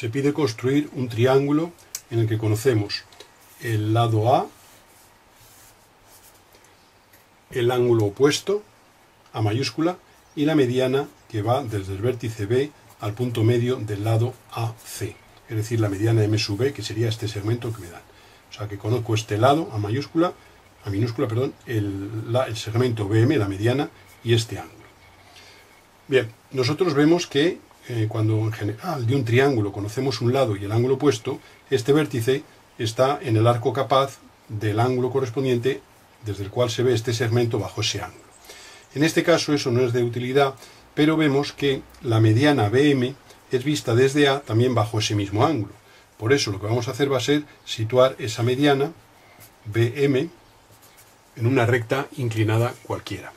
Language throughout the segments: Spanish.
se pide construir un triángulo en el que conocemos el lado A, el ángulo opuesto, A mayúscula, y la mediana que va desde el vértice B al punto medio del lado AC, es decir, la mediana M sub B, que sería este segmento que me dan. O sea que conozco este lado, A minúscula, el segmento BM, la mediana, y este ángulo. Bien, nosotros vemos que cuando en general de un triángulo conocemos un lado y el ángulo opuesto, este vértice está en el arco capaz del ángulo correspondiente desde el cual se ve este segmento bajo ese ángulo. En este caso eso no es de utilidad, pero vemos que la mediana BM es vista desde A también bajo ese mismo ángulo. Por eso lo que vamos a hacer va a ser situar esa mediana BM en una recta inclinada cualquiera.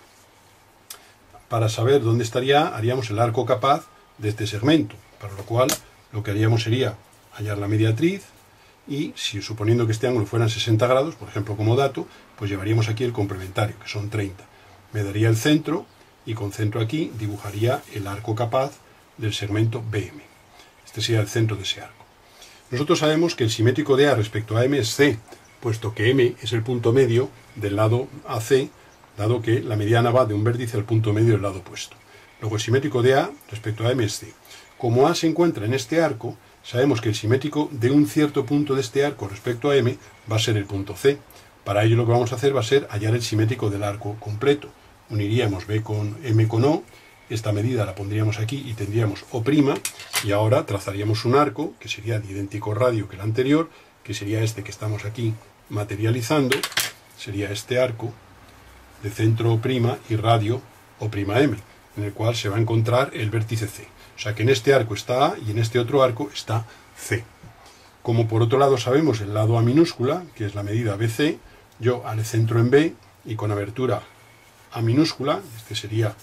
Para saber dónde estaría A, haríamos el arco capaz de este segmento, para lo cual lo que haríamos sería hallar la mediatriz y, si suponiendo que este ángulo fueran 60 grados, por ejemplo como dato, pues llevaríamos aquí el complementario, que son 30. Me daría el centro y con centro aquí dibujaría el arco capaz del segmento BM. Este sería el centro de ese arco. Nosotros sabemos que el simétrico de A respecto a M es C, puesto que M es el punto medio del lado AC, dado que la mediana va de un vértice al punto medio del lado opuesto. Luego el simétrico de A respecto a M es C. Como A se encuentra en este arco, sabemos que el simétrico de un cierto punto de este arco respecto a M va a ser el punto C. Para ello lo que vamos a hacer va a ser hallar el simétrico del arco completo. Uniríamos B con M con O, esta medida la pondríamos aquí y tendríamos O', y ahora trazaríamos un arco que sería de idéntico radio que el anterior, que sería este que estamos aquí materializando, sería este arco de centro O' y radio O'M, en el cual se va a encontrar el vértice C. O sea que en este arco está A y en este otro arco está C. Como por otro lado sabemos el lado A minúscula, que es la medida BC, yo haré centro en B y con abertura A minúscula, este sería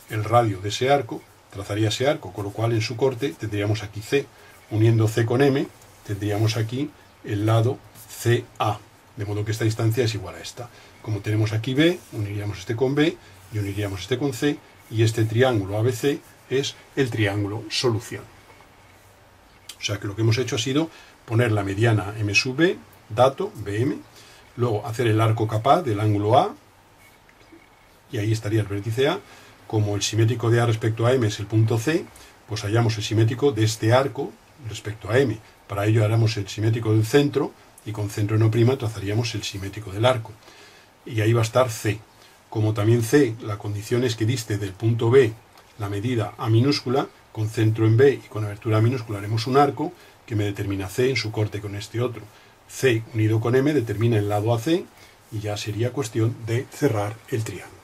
el radio de ese arco, trazaría ese arco, con lo cual en su corte tendríamos aquí C. Uniendo C con M, tendríamos aquí el lado CA, de modo que esta distancia es igual a esta. Como tenemos aquí B, uniríamos este con B y uniríamos este con C, y este triángulo ABC es el triángulo solución. O sea que lo que hemos hecho ha sido poner la mediana M sub B, dato, BM, luego hacer el arco capaz del ángulo A, y ahí estaría el vértice A. Como el simétrico de A respecto a M es el punto C, pues hallamos el simétrico de este arco respecto a M. Para ello haremos el simétrico del centro, y con centro en O' trazaríamos el simétrico del arco. Y ahí va a estar C. Como también C, la condición es que diste del punto B la medida A minúscula, con centro en B y con abertura A minúscula haremos un arco que me determina C en su corte con este otro. C unido con M determina el lado AC y ya sería cuestión de cerrar el triángulo.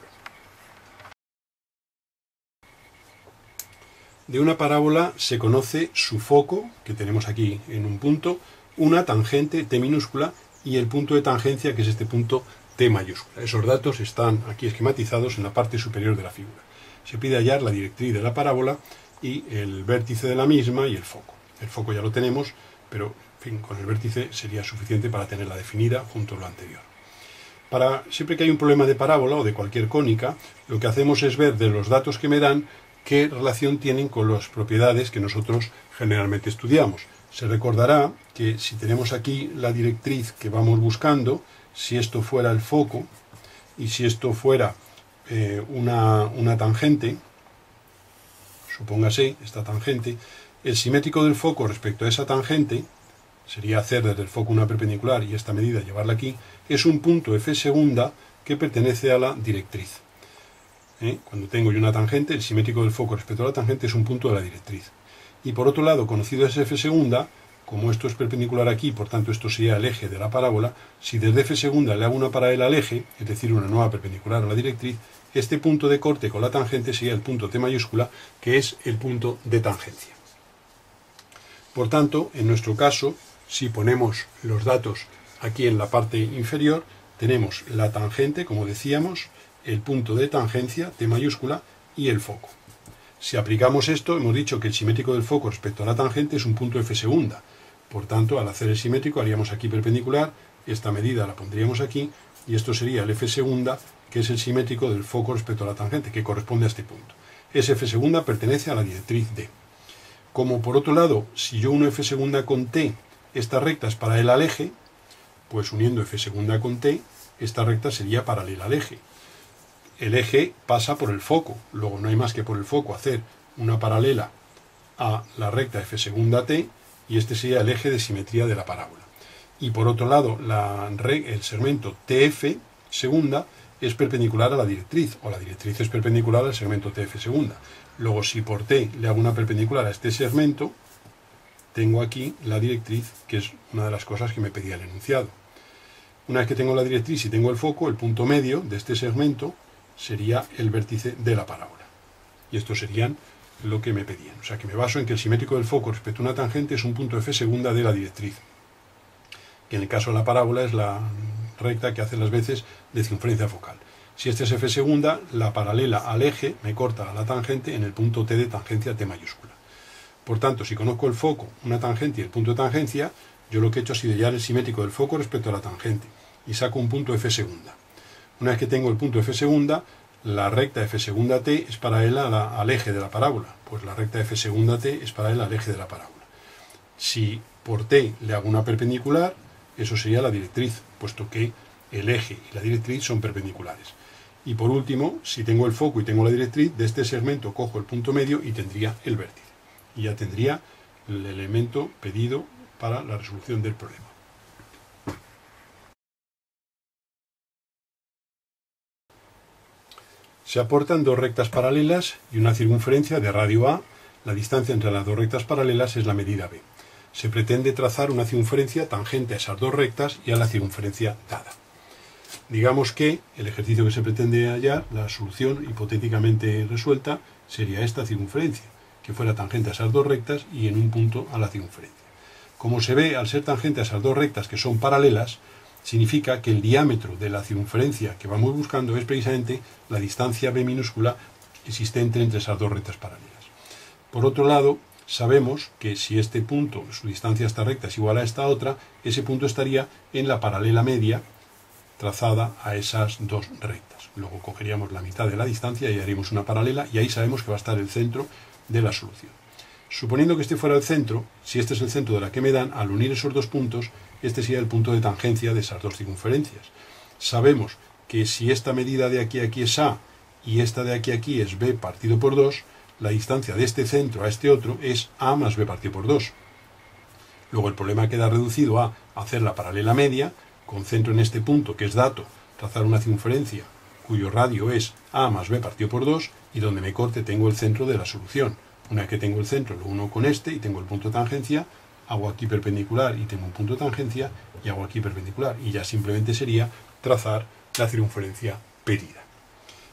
De una parábola se conoce su foco, que tenemos aquí en un punto, una tangente T minúscula y el punto de tangencia, que es este punto T mayúscula. Esos datos están aquí esquematizados en la parte superior de la figura. Se pide hallar la directriz de la parábola y el vértice de la misma y el foco. El foco ya lo tenemos, pero en fin, con el vértice sería suficiente para tenerla definida junto a lo anterior. Siempre que hay un problema de parábola o de cualquier cónica, lo que hacemos es ver de los datos que me dan qué relación tienen con las propiedades que nosotros generalmente estudiamos. Se recordará que si tenemos aquí la directriz que vamos buscando, si esto fuera el foco y si esto fuera una tangente, supóngase esta tangente, el simétrico del foco respecto a esa tangente, sería hacer desde el foco una perpendicular y esta medida llevarla aquí, es un punto F segunda que pertenece a la directriz. Cuando tengo yo una tangente, el simétrico del foco respecto a la tangente es un punto de la directriz. Y por otro lado, conocido es F segunda, como esto es perpendicular aquí, por tanto esto sería el eje de la parábola, si desde F segunda le hago una paralela al eje, es decir, una nueva perpendicular a la directriz, este punto de corte con la tangente sería el punto T mayúscula, que es el punto de tangencia. Por tanto, en nuestro caso, si ponemos los datos aquí en la parte inferior, tenemos la tangente, como decíamos, el punto de tangencia, T mayúscula, y el foco. Si aplicamos esto, hemos dicho que el simétrico del foco respecto a la tangente es un punto F segunda. Por tanto, al hacer el simétrico haríamos aquí perpendicular, esta medida la pondríamos aquí, y esto sería el F segunda, que es el simétrico del foco respecto a la tangente, que corresponde a este punto. Ese F segunda pertenece a la directriz D. Como por otro lado, si yo uno f segunda con t, esta recta es paralela al eje, pues uniendo f segunda con t, esta recta sería paralela al eje. El eje pasa por el foco, luego no hay más que por el foco hacer una paralela a la recta f segunda t, y este sería el eje de simetría de la parábola. Y por otro lado, el segmento TF segunda es perpendicular a la directriz, o la directriz es perpendicular al segmento TF segunda. Luego, si por T le hago una perpendicular a este segmento, tengo aquí la directriz, que es una de las cosas que me pedía el enunciado. Una vez que tengo la directriz y tengo el foco, el punto medio de este segmento sería el vértice de la parábola. Y estos serían lo que me pedían. O sea que me baso en que el simétrico del foco respecto a una tangente es un punto f segunda de la directriz, que en el caso de la parábola es la recta que hace las veces de circunferencia focal. Si este es f segunda, la paralela al eje me corta a la tangente en el punto t de tangencia t mayúscula. Por tanto, si conozco el foco, una tangente y el punto de tangencia, yo lo que he hecho ha sido hallar el simétrico del foco respecto a la tangente y saco un punto f segunda. Una vez que tengo el punto f segunda, la recta f segunda t es paralela al eje de la parábola, pues la recta f segunda t es paralela al eje de la parábola. Si por t le hago una perpendicular, eso sería la directriz, puesto que el eje y la directriz son perpendiculares. Y por último, si tengo el foco y tengo la directriz, de este segmento cojo el punto medio y tendría el vértice. Y ya tendría el elemento pedido para la resolución del problema. Se aportan dos rectas paralelas y una circunferencia de radio A. La distancia entre las dos rectas paralelas es la medida b. Se pretende trazar una circunferencia tangente a esas dos rectas y a la circunferencia dada. Digamos que el ejercicio que se pretende hallar, la solución hipotéticamente resuelta, sería esta circunferencia, que fuera tangente a esas dos rectas y en un punto a la circunferencia. Como se ve, al ser tangente a esas dos rectas que son paralelas, significa que el diámetro de la circunferencia que vamos buscando es precisamente la distancia b minúscula existente entre esas dos rectas paralelas. Por otro lado, sabemos que si este punto, su distancia a esta recta es igual a esta otra, ese punto estaría en la paralela media trazada a esas dos rectas. Luego cogeríamos la mitad de la distancia y haríamos una paralela, y ahí sabemos que va a estar el centro de la solución. Suponiendo que este fuera el centro, si este es el centro de la que me dan, al unir esos dos puntos, este sería el punto de tangencia de esas dos circunferencias. Sabemos que si esta medida de aquí a aquí es A y esta de aquí a aquí es B partido por 2, la distancia de este centro a este otro es A más B partido por 2. Luego el problema queda reducido a hacer la paralela media, con centro en este punto, que es dato, trazar una circunferencia cuyo radio es A más B partido por 2, y donde me corte tengo el centro de la solución. Una vez que tengo el centro, lo uno con este y tengo el punto de tangencia, hago aquí perpendicular y tengo un punto de tangencia, y hago aquí perpendicular, y ya simplemente sería trazar la circunferencia pedida.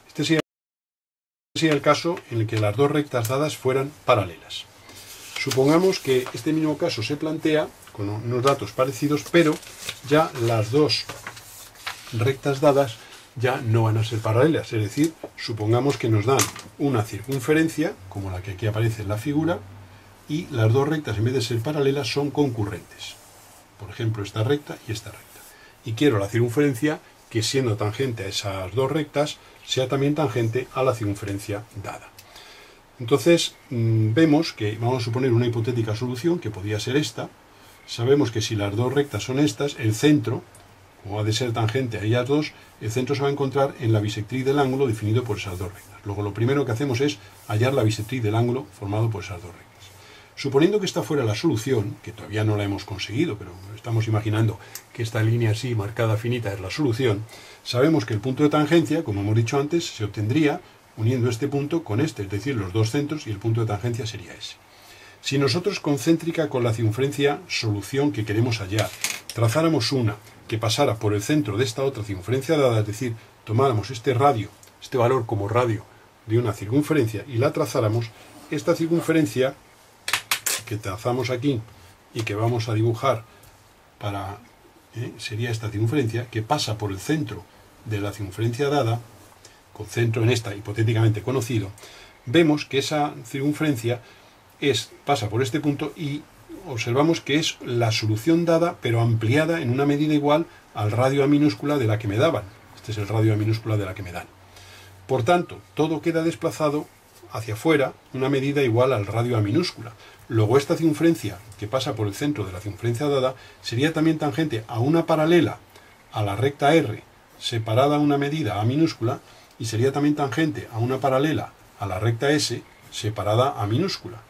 Este sería el caso en el que las dos rectas dadas fueran paralelas. Supongamos que este mismo caso se plantea con unos datos parecidos, pero ya las dos rectas dadas ya no van a ser paralelas. Es decir, supongamos que nos dan una circunferencia, como la que aquí aparece en la figura, y las dos rectas, en vez de ser paralelas, son concurrentes. Por ejemplo, esta recta y esta recta. Y quiero la circunferencia que, siendo tangente a esas dos rectas, sea también tangente a la circunferencia dada. Entonces, vemos que, vamos a suponer una hipotética solución, que podría ser esta. Sabemos que si las dos rectas son estas, el centro, como ha de ser tangente a ellas dos, el centro se va a encontrar en la bisectriz del ángulo definido por esas dos rectas. Luego, lo primero que hacemos es hallar la bisectriz del ángulo formado por esas dos rectas. Suponiendo que esta fuera la solución, que todavía no la hemos conseguido, pero estamos imaginando que esta línea así marcada finita es la solución, sabemos que el punto de tangencia, como hemos dicho antes, se obtendría uniendo este punto con este, es decir, los dos centros, y el punto de tangencia sería ese. Si nosotros, concéntrica con la circunferencia solución que queremos hallar, trazáramos una que pasara por el centro de esta otra circunferencia dada, es decir, tomáramos este radio, este valor como radio de una circunferencia y la trazáramos, esta circunferencia que trazamos aquí y que vamos a dibujar sería esta circunferencia que pasa por el centro de la circunferencia dada, con centro en esta hipotéticamente conocido. Vemos que esa circunferencia pasa por este punto y observamos que es la solución dada, pero ampliada en una medida igual al radio A minúscula de la que me daban. Este es el radio A minúscula de la que me dan. Por tanto, todo queda desplazado hacia afuera una medida igual al radio A minúscula. Luego esta circunferencia que pasa por el centro de la circunferencia dada sería también tangente a una paralela a la recta R separada una medida A minúscula y sería también tangente a una paralela a la recta S separada A minúscula.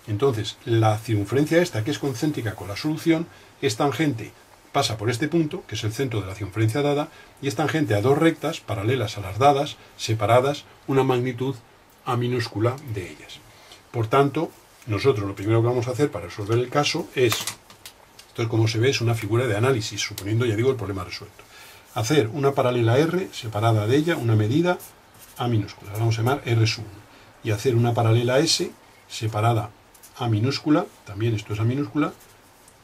Entonces, la circunferencia esta, que es concéntrica con la solución, es tangente, pasa por este punto, que es el centro de la circunferencia dada, y es tangente a dos rectas paralelas a las dadas, separadas una magnitud A minúscula de ellas. Por tanto, nosotros lo primero que vamos a hacer para resolver el caso es, esto es como se ve, es una figura de análisis, suponiendo, ya digo, el problema resuelto. Hacer una paralela R, separada de ella, una medida A minúscula, la vamos a llamar R1. Y hacer una paralela S, separada A minúscula, también esto es A minúscula,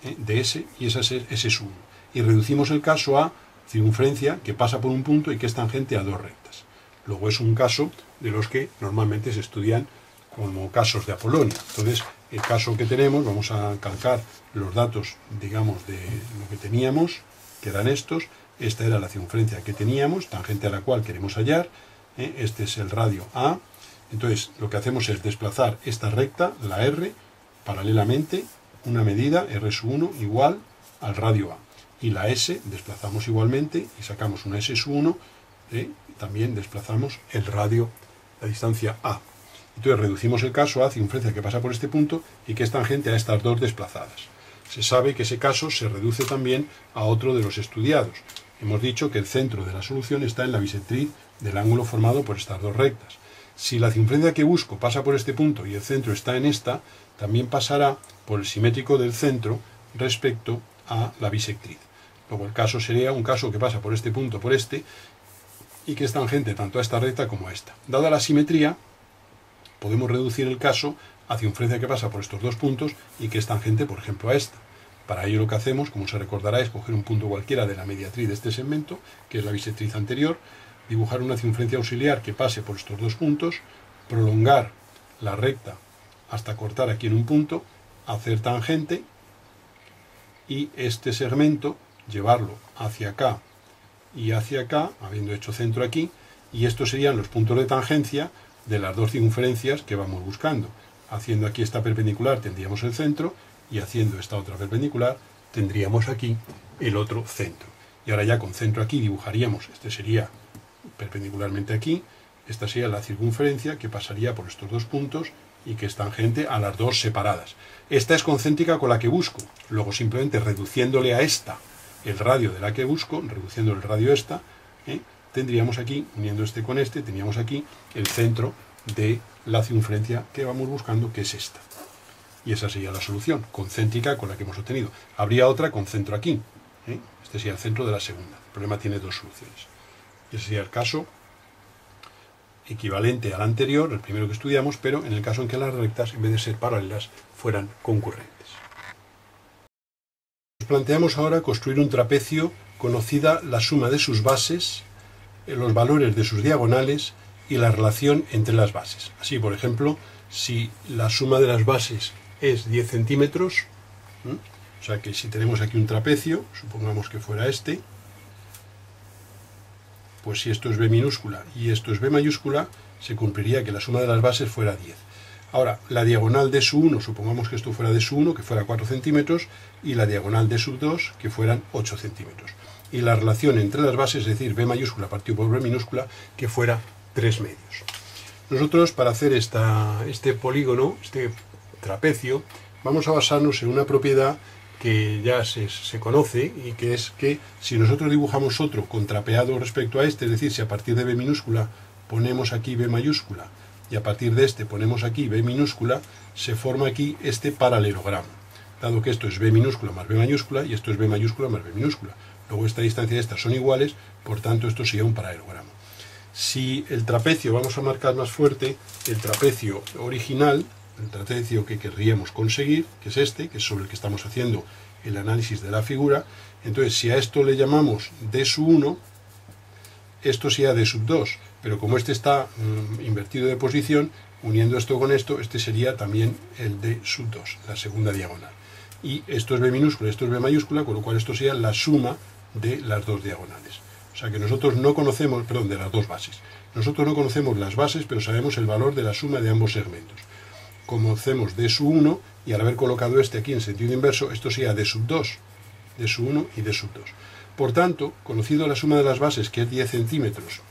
de S, y esa es S1. Y reducimos el caso a circunferencia que pasa por un punto y que es tangente a dos rectas. Luego es un caso de los que normalmente se estudian como casos de Apolonia. Entonces, el caso que tenemos, vamos a calcar los datos, digamos, de lo que teníamos, que eran estos. Esta era la circunferencia que teníamos, tangente a la cual queremos hallar. Este es el radio A. Entonces, lo que hacemos es desplazar esta recta, la R, paralelamente, una medida, R1, igual al radio A. Y la S desplazamos igualmente y sacamos una S1, también desplazamos el radio, la distancia A. Entonces reducimos el caso a circunferencia que pasa por este punto y que es tangente a estas dos desplazadas. Se sabe que ese caso se reduce también a otro de los estudiados. Hemos dicho que el centro de la solución está en la bisectriz del ángulo formado por estas dos rectas. Si la circunferencia que busco pasa por este punto y el centro está en esta, también pasará por el simétrico del centro respecto a la bisectriz. Luego el caso sería un caso que pasa por este punto, por este, y que es tangente tanto a esta recta como a esta. Dada la simetría, podemos reducir el caso a circunferencia que pasa por estos dos puntos y que es tangente, por ejemplo, a esta. Para ello lo que hacemos, como se recordará, es coger un punto cualquiera de la mediatriz de este segmento, que es la bisectriz anterior, dibujar una circunferencia auxiliar que pase por estos dos puntos, prolongar la recta hasta cortar aquí en un punto, hacer tangente y este segmento llevarlo hacia acá y hacia acá, habiendo hecho centro aquí, y estos serían los puntos de tangencia de las dos circunferencias que vamos buscando. Haciendo aquí esta perpendicular tendríamos el centro y haciendo esta otra perpendicular tendríamos aquí el otro centro. Y ahora ya con centro aquí dibujaríamos, este sería perpendicularmente aquí, esta sería la circunferencia que pasaría por estos dos puntos y que es tangente a las dos separadas. Esta es concéntrica con la que busco, luego simplemente reduciéndole a esta el radio de la que busco, reduciendo el radio esta, tendríamos aquí, uniendo este con este, tendríamos aquí el centro de la circunferencia que vamos buscando, que es esta. Y esa sería la solución, concéntrica con la que hemos obtenido. Habría otra con centro aquí. Este sería el centro de la segunda. El problema tiene dos soluciones. Y ese sería el caso equivalente al anterior, el primero que estudiamos, pero en el caso en que las rectas, en vez de ser paralelas, fueran concurrentes. Nos planteamos ahora construir un trapecio conocida la suma de sus bases, los valores de sus diagonales y la relación entre las bases. Así, por ejemplo, si la suma de las bases es 10 centímetros, o sea que si tenemos aquí un trapecio, supongamos que fuera este, pues si esto es B minúscula y esto es B mayúscula, se cumpliría que la suma de las bases fuera 10. Ahora, la diagonal de su 1, supongamos que esto fuera de su 1, que fuera 4 centímetros, y la diagonal de su 2, que fueran 8 centímetros. Y la relación entre las bases, es decir, B mayúscula partido por B minúscula, que fuera 3 medios. Nosotros, para hacer este polígono, este trapecio, vamos a basarnos en una propiedad que ya se conoce, y que es que si nosotros dibujamos otro contrapeado respecto a este, es decir, si a partir de B minúscula ponemos aquí B mayúscula, y a partir de este ponemos aquí B minúscula, se forma aquí este paralelogramo, dado que esto es B minúscula más B mayúscula, y esto es B mayúscula más B minúscula. Luego esta distancia y estas son iguales, por tanto esto sería un paralelogramo. Si el trapecio, vamos a marcar más fuerte, el trapecio original, el trapecio que querríamos conseguir, que es este, que es sobre el que estamos haciendo el análisis de la figura, entonces si a esto le llamamos D sub 1, esto sería D sub 2, pero como este está invertido de posición, uniendo esto con esto, este sería también el D sub 2, la segunda diagonal. Y esto es B minúscula, esto es B mayúscula, con lo cual esto sería la suma de las dos diagonales. O sea que nosotros no conocemos, perdón, de las dos bases. Nosotros no conocemos las bases, pero sabemos el valor de la suma de ambos segmentos. Conocemos d sub 1, y al haber colocado este aquí en sentido inverso, esto sería d sub 2, d sub 1 y d sub 2. Por tanto, conocido la suma de las bases, que es 10 centímetros,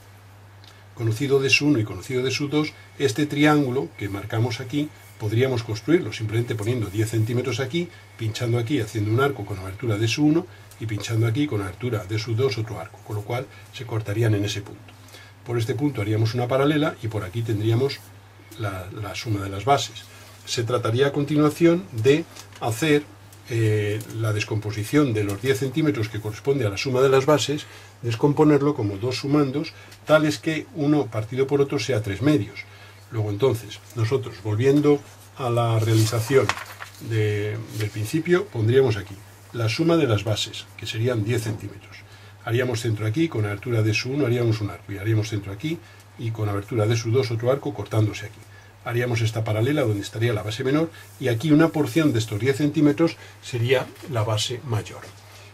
conocido d sub 1 y conocido d sub 2, este triángulo que marcamos aquí, podríamos construirlo simplemente poniendo 10 centímetros aquí, pinchando aquí, haciendo un arco con abertura d sub 1 y pinchando aquí con abertura d sub 2 otro arco, con lo cual se cortarían en ese punto. Por este punto haríamos una paralela y por aquí tendríamos la suma de las bases. Se trataría a continuación de hacer la descomposición de los 10 centímetros que corresponde a la suma de las bases, descomponerlo como dos sumandos, tales que uno partido por otro sea 3 medios. Luego entonces, nosotros volviendo a la realización del principio, pondríamos aquí la suma de las bases, que serían 10 centímetros. Haríamos centro aquí, con abertura de sub 1 haríamos un arco, y haríamos centro aquí, y con abertura de sub 2 otro arco cortándose aquí. Haríamos esta paralela donde estaría la base menor, y aquí una porción de estos 10 centímetros sería la base mayor.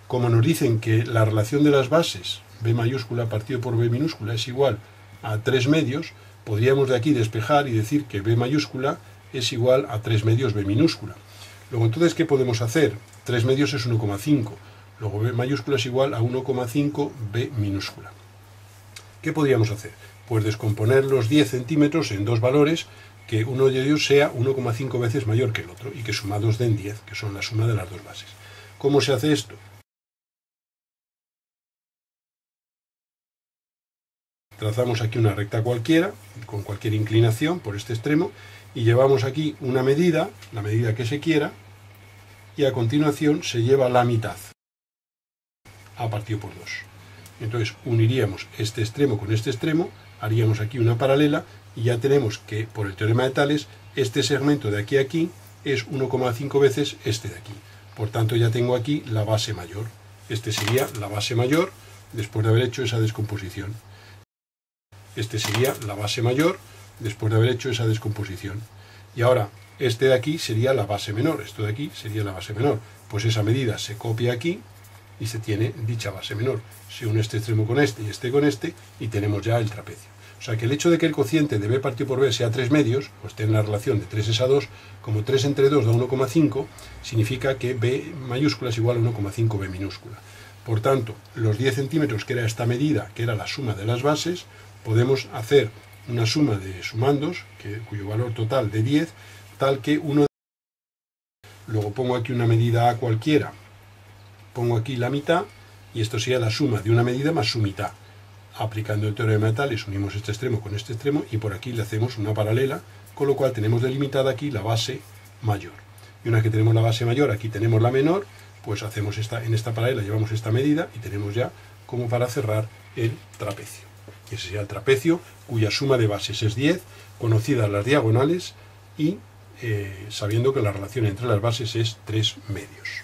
Como nos dicen que la relación de las bases, b mayúscula partido por b minúscula, es igual a 3 medios, podríamos de aquí despejar y decir que b mayúscula es igual a 3 medios b minúscula. Luego entonces, ¿qué podemos hacer? 3 medios es 1,5. Luego b mayúscula es igual a 1,5 b minúscula. ¿Qué podríamos hacer? Pues descomponer los 10 centímetros en dos valores, que uno de ellos sea 1,5 veces mayor que el otro y que sumados den 10, que son la suma de las dos bases. ¿Cómo se hace esto? Trazamos aquí una recta cualquiera, con cualquier inclinación por este extremo, y llevamos aquí una medida, la medida que se quiera, y a continuación se lleva la mitad, a partido por 2. Entonces uniríamos este extremo con este extremo, haríamos aquí una paralela, y ya tenemos que, por el teorema de Tales, este segmento de aquí a aquí es 1,5 veces este de aquí. Por tanto, ya tengo aquí la base mayor. Este sería la base mayor después de haber hecho esa descomposición. Este sería la base mayor después de haber hecho esa descomposición. Y ahora, este de aquí sería la base menor. Esto de aquí sería la base menor. Pues esa medida se copia aquí y se tiene dicha base menor. Se une este extremo con este con este, y tenemos ya el trapecio. O sea que el hecho de que el cociente de b partido por b sea 3 medios, pues tiene la relación de 3 es a 2, como 3 entre 2 da 1,5, significa que b mayúscula es igual a 1,5 b minúscula. Por tanto, los 10 centímetros, que era esta medida, que era la suma de las bases, podemos hacer una suma de sumandos, cuyo valor total de 10, tal que uno... Luego pongo aquí una medida a cualquiera, pongo aquí la mitad, y esto sería la suma de una medida más su mitad. Aplicando el teorema de Tales, unimos este extremo con este extremo, y por aquí le hacemos una paralela, con lo cual tenemos delimitada aquí la base mayor. Y una vez que tenemos la base mayor, aquí tenemos la menor, pues hacemos en esta paralela llevamos esta medida, y tenemos ya como para cerrar el trapecio. Ese sería el trapecio, cuya suma de bases es 10, conocidas las diagonales, y sabiendo que la relación entre las bases es 3 medios.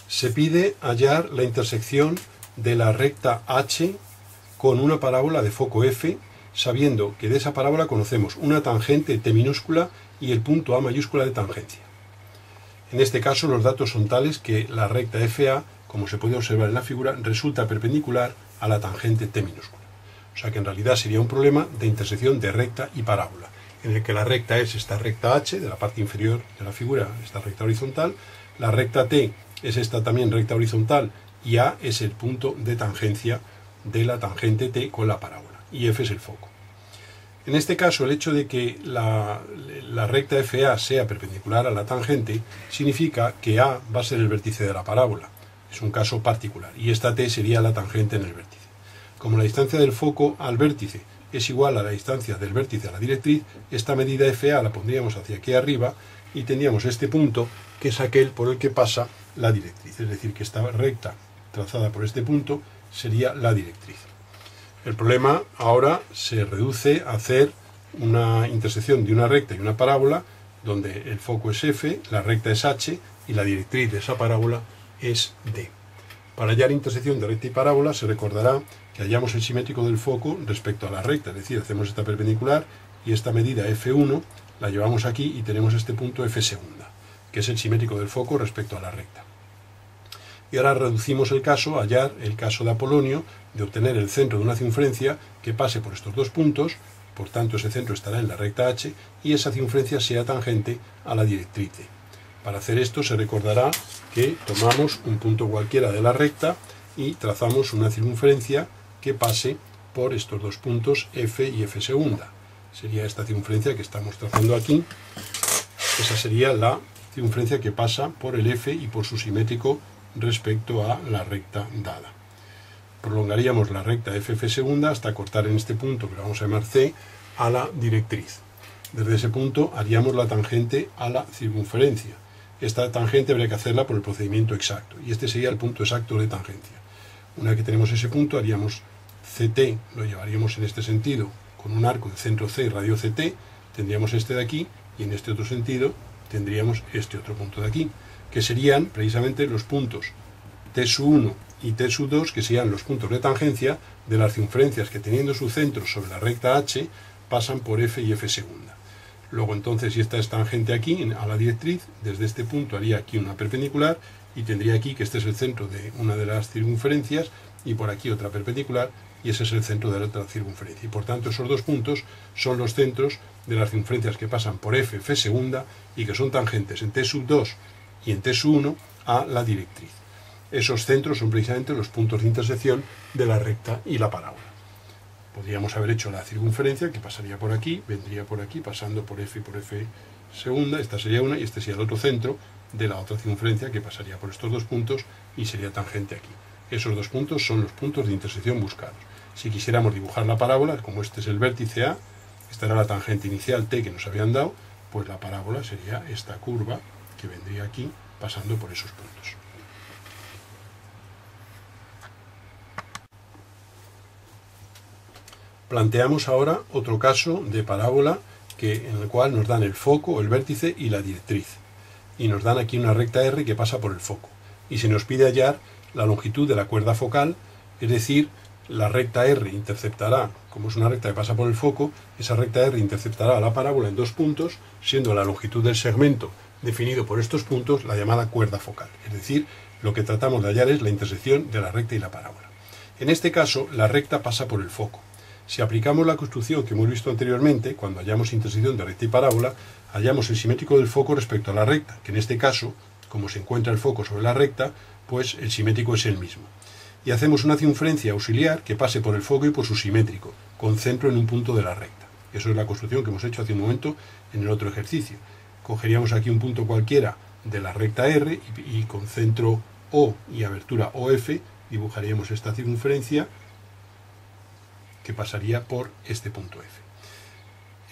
Se pide hallar la intersección de la recta H con una parábola de foco F, sabiendo que de esa parábola conocemos una tangente T minúscula y el punto A mayúscula de tangencia. En este caso los datos son tales que la recta FA, como se puede observar en la figura, resulta perpendicular a la tangente T minúscula. O sea que en realidad sería un problema de intersección de recta y parábola, en el que la recta es esta recta H, de la parte inferior de la figura, esta recta horizontal, la recta T es esta también recta horizontal, y A es el punto de tangencia de la tangente T con la parábola, y F es el foco. En este caso, el hecho de que la recta FA sea perpendicular a la tangente significa que A va a ser el vértice de la parábola. Es un caso particular, y esta T sería la tangente en el vértice. Como la distancia del foco al vértice es igual a la distancia del vértice a la directriz, esta medida FA la pondríamos hacia aquí arriba, y tendríamos este punto, que es aquel por el que pasa la directriz. Es decir, que esta recta trazada por este punto sería la directriz. El problema ahora se reduce a hacer una intersección de una recta y una parábola, donde el foco es F, la recta es H, y la directriz de esa parábola es D. Para hallar intersección de recta y parábola, se recordará que hallamos el simétrico del foco respecto a la recta, es decir, hacemos esta perpendicular, y esta medida F1 la llevamos aquí, y tenemos este punto F segunda, que es el simétrico del foco respecto a la recta. Y ahora reducimos el caso a hallar el caso de Apolonio, de obtener el centro de una circunferencia que pase por estos dos puntos, por tanto ese centro estará en la recta H, y esa circunferencia sea tangente a la directriz D. Para hacer esto se recordará que tomamos un punto cualquiera de la recta y trazamos una circunferencia que pase por estos dos puntos F y F segunda. Sería esta circunferencia que estamos trazando aquí. Esa sería la circunferencia que pasa por el F y por su simétrico respecto a la recta dada. Prolongaríamos la recta FF segunda hasta cortar en este punto, que lo vamos a llamar C, a la directriz. Desde ese punto haríamos la tangente a la circunferencia. Esta tangente habría que hacerla por el procedimiento exacto, y este sería el punto exacto de tangencia. Una vez que tenemos ese punto, haríamos CT, lo llevaríamos en este sentido, con un arco de centro C y radio CT, tendríamos este de aquí, y en este otro sentido tendríamos este otro punto de aquí, que serían precisamente los puntos T1 y T2, que serían los puntos de tangencia de las circunferencias que, teniendo su centro sobre la recta H, pasan por F y F segunda. Luego entonces, si esta es tangente aquí a la directriz, desde este punto haría aquí una perpendicular y tendría aquí que este es el centro de una de las circunferencias y por aquí otra perpendicular, y ese es el centro de la otra circunferencia. Y por tanto esos dos puntos son los centros de las circunferencias que pasan por F, F segunda y que son tangentes en T2 y en T1 a la directriz. Esos centros son precisamente los puntos de intersección de la recta y la parábola. Podríamos haber hecho la circunferencia que pasaría por aquí, vendría por aquí, pasando por F y por F segunda, esta sería una y este sería el otro centro de la otra circunferencia que pasaría por estos dos puntos y sería tangente aquí. Esos dos puntos son los puntos de intersección buscados. Si quisiéramos dibujar la parábola, como este es el vértice A, esta era la tangente inicial T que nos habían dado, pues la parábola sería esta curva que vendría aquí pasando por esos puntos. Planteamos ahora otro caso de parábola en el cual nos dan el foco, el vértice y la directriz. Y nos dan aquí una recta R que pasa por el foco. Y se nos pide hallar la longitud de la cuerda focal, es decir, la recta R interceptará, como es una recta que pasa por el foco, esa recta R interceptará a la parábola en dos puntos, siendo la longitud del segmento definido por estos puntos la llamada cuerda focal. Es decir, lo que tratamos de hallar es la intersección de la recta y la parábola. En este caso, la recta pasa por el foco. Si aplicamos la construcción que hemos visto anteriormente, cuando hallamos intersección de recta y parábola, hallamos el simétrico del foco respecto a la recta, que en este caso, como se encuentra el foco sobre la recta, pues el simétrico es el mismo. Y hacemos una circunferencia auxiliar que pase por el foco y por su simétrico, con centro en un punto de la recta. Eso es la construcción que hemos hecho hace un momento en el otro ejercicio. Cogeríamos aquí un punto cualquiera de la recta R y con centro O y abertura OF dibujaríamos esta circunferencia que pasaría por este punto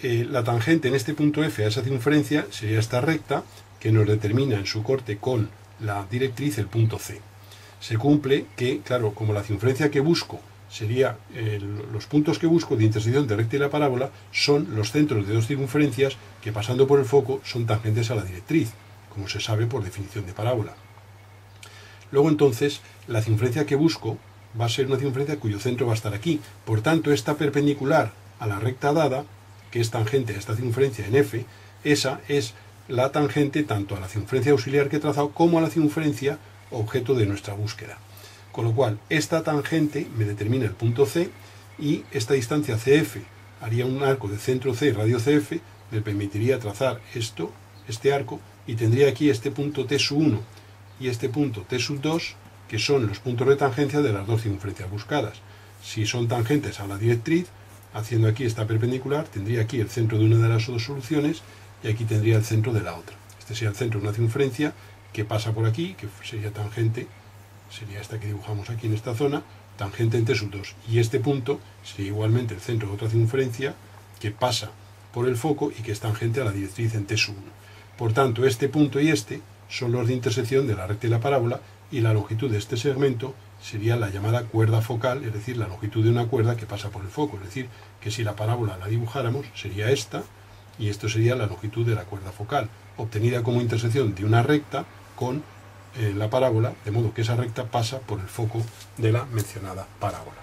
F. La tangente en este punto F a esa circunferencia sería esta recta que nos determina en su corte con la directriz el punto C. Se cumple que, claro, como la circunferencia que busco sería los puntos que busco de intersección de recta y la parábola son los centros de dos circunferencias que pasando por el foco son tangentes a la directriz, como se sabe por definición de parábola. Luego entonces la circunferencia que busco va a ser una circunferencia cuyo centro va a estar aquí. Por tanto, esta perpendicular a la recta dada, que es tangente a esta circunferencia en F, esa es la tangente tanto a la circunferencia auxiliar que he trazado como a la circunferencia objeto de nuestra búsqueda. Con lo cual, esta tangente me determina el punto C y esta distancia CF haría un arco de centro C y radio CF, me permitiría trazar este arco, y tendría aquí este punto T1 y este punto T2, que son los puntos de tangencia de las dos circunferencias buscadas. Si son tangentes a la directriz, haciendo aquí esta perpendicular, tendría aquí el centro de una de las dos soluciones y aquí tendría el centro de la otra. Este sería el centro de una circunferencia que pasa por aquí, que sería tangente, sería esta que dibujamos aquí en esta zona, tangente en T2. Y este punto sería igualmente el centro de otra circunferencia que pasa por el foco y que es tangente a la directriz en T1. Por tanto, este punto y este son los de intersección de la recta y la parábola, y la longitud de este segmento sería la llamada cuerda focal, es decir, la longitud de una cuerda que pasa por el foco. Es decir, que si la parábola la dibujáramos, sería esta, y esto sería la longitud de la cuerda focal, obtenida como intersección de una recta con la parábola, de modo que esa recta pasa por el foco de la mencionada parábola.